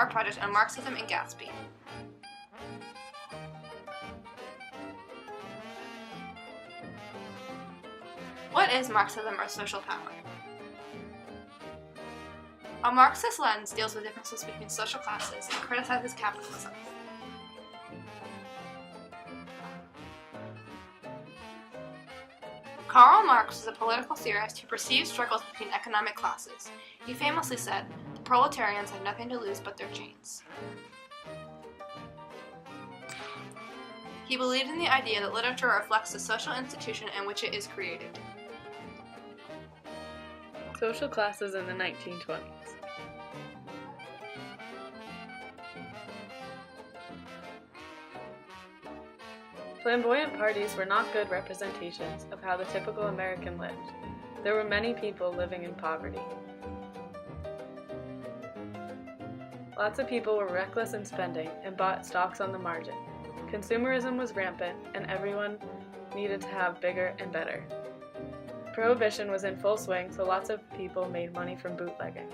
our project on Marxism and Gatsby. What is Marxism or social power? A Marxist lens deals with differences between social classes and criticizes capitalism. Karl Marx was a political theorist who perceived struggles between economic classes. He famously said, "The proletarians have nothing to lose but their chains." He believed in the idea that literature reflects the social institution in which it is created. Social classes in the 1920s. Flamboyant parties were not good representations of how the typical American lived. There were many people living in poverty. Lots of people were reckless in spending and bought stocks on the margin. Consumerism was rampant, and everyone needed to have bigger and better. Prohibition was in full swing, so lots of people made money from bootlegging.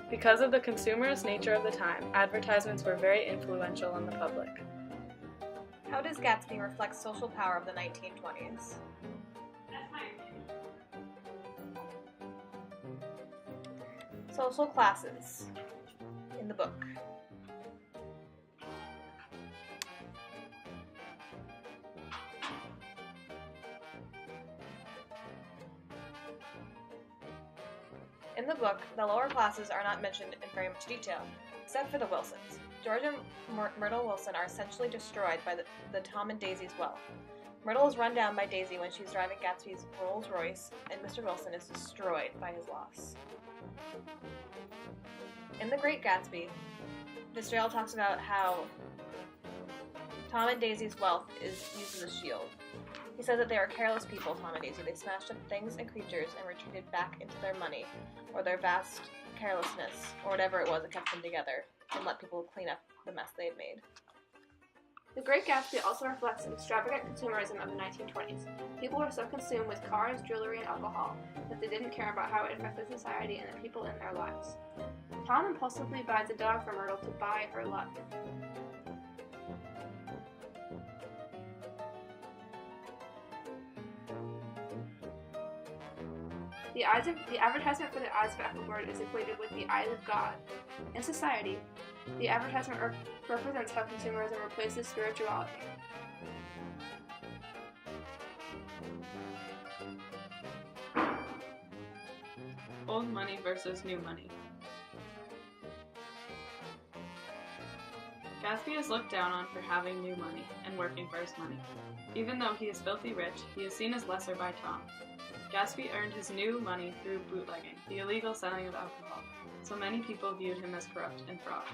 Because of the consumerist nature of the time, advertisements were very influential on the public. How does Gatsby reflect social power of the 1920s? Social classes in the book. In the book, the lower classes are not mentioned in very much detail, except for the Wilsons. George and Myrtle Wilson are essentially destroyed by the Tom and Daisy's wealth. Myrtle is run down by Daisy when she's driving Gatsby's Rolls Royce, and Mr. Wilson is destroyed by his loss. In The Great Gatsby, Disraeli talks about how Tom and Daisy's wealth is used as a shield. He says that they are careless people, Tom and Daisy. They smashed up things and creatures and retreated back into their money, or their vast carelessness, or whatever it was that kept them together, and let people clean up the mess they had made. The Great Gatsby also reflects the extravagant consumerism of the 1920s. People were so consumed with cars, jewelry, and alcohol that they didn't care about how it affected society and the people in their lives. Tom impulsively buys a dog for Myrtle to buy her luck. The advertisement for the eyes of Ethelbert is equated with the eyes of God. In society, the advertisement represents how consumerism replaces spirituality. Old money versus new money. Gatsby is looked down on for having new money and working for his money. Even though he is filthy rich, he is seen as lesser by Tom. Gatsby earned his new money through bootlegging, the illegal selling of alcohol, so many people viewed him as corrupt and fraud.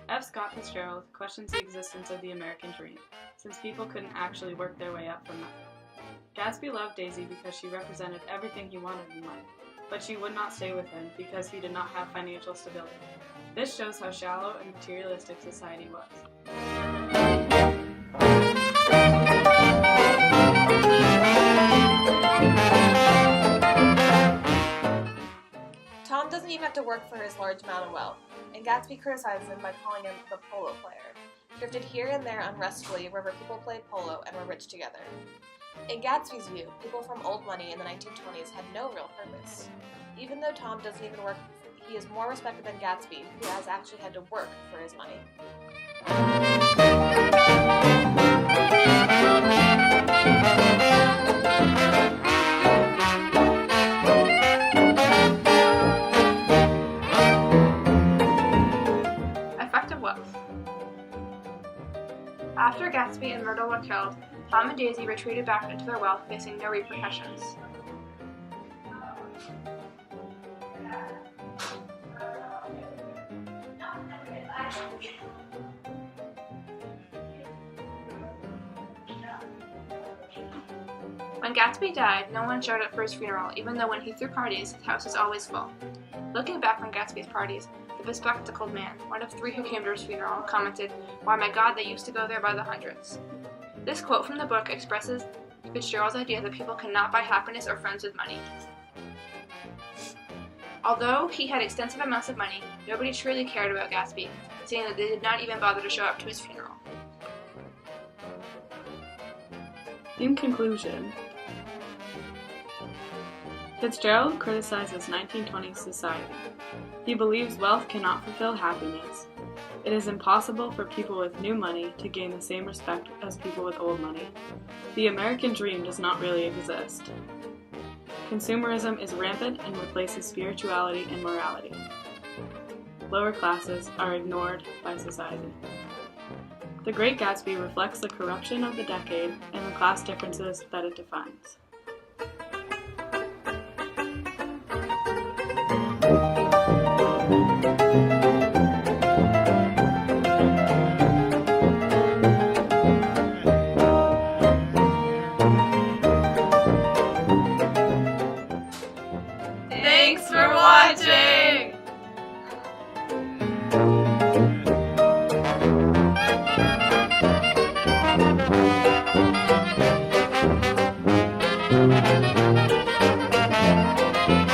F. Scott Fitzgerald questions the existence of the American dream, since people couldn't actually work their way up from nothing. Gatsby loved Daisy because she represented everything he wanted in life, but she would not stay with him because he did not have financial stability. This shows how shallow and materialistic society was. Tom doesn't even have to work for his large amount of wealth, and Gatsby criticizes him by calling him the polo player. Drifted here and there unrestfully wherever people played polo and were rich together. In Gatsby's view, people from old money in the 1920s had no real purpose. Even though Tom doesn't even work, he is more respected than Gatsby, who has actually had to work for his money. Effective wealth. After Gatsby and Myrtle were killed, Tom and Daisy retreated back into their wealth, facing no repercussions. When Gatsby died, no one showed up for his funeral, even though when he threw parties, his house was always full. Looking back on Gatsby's parties, the bespectacled man, one of 3 who came to his funeral, commented, "Why, my God, they used to go there by the hundreds." This quote from the book expresses Fitzgerald's idea that people cannot buy happiness or friends with money. Although he had extensive amounts of money, nobody truly cared about Gatsby, saying that they did not even bother to show up to his funeral. In conclusion, Fitzgerald criticizes 1920s society. He believes wealth cannot fulfill happiness. It is impossible for people with new money to gain the same respect as people with old money. The American dream does not really exist. Consumerism is rampant and replaces spirituality and morality. Lower classes are ignored by society. The Great Gatsby reflects the corruption of the decade and the class differences that it defines. Thanks for watching!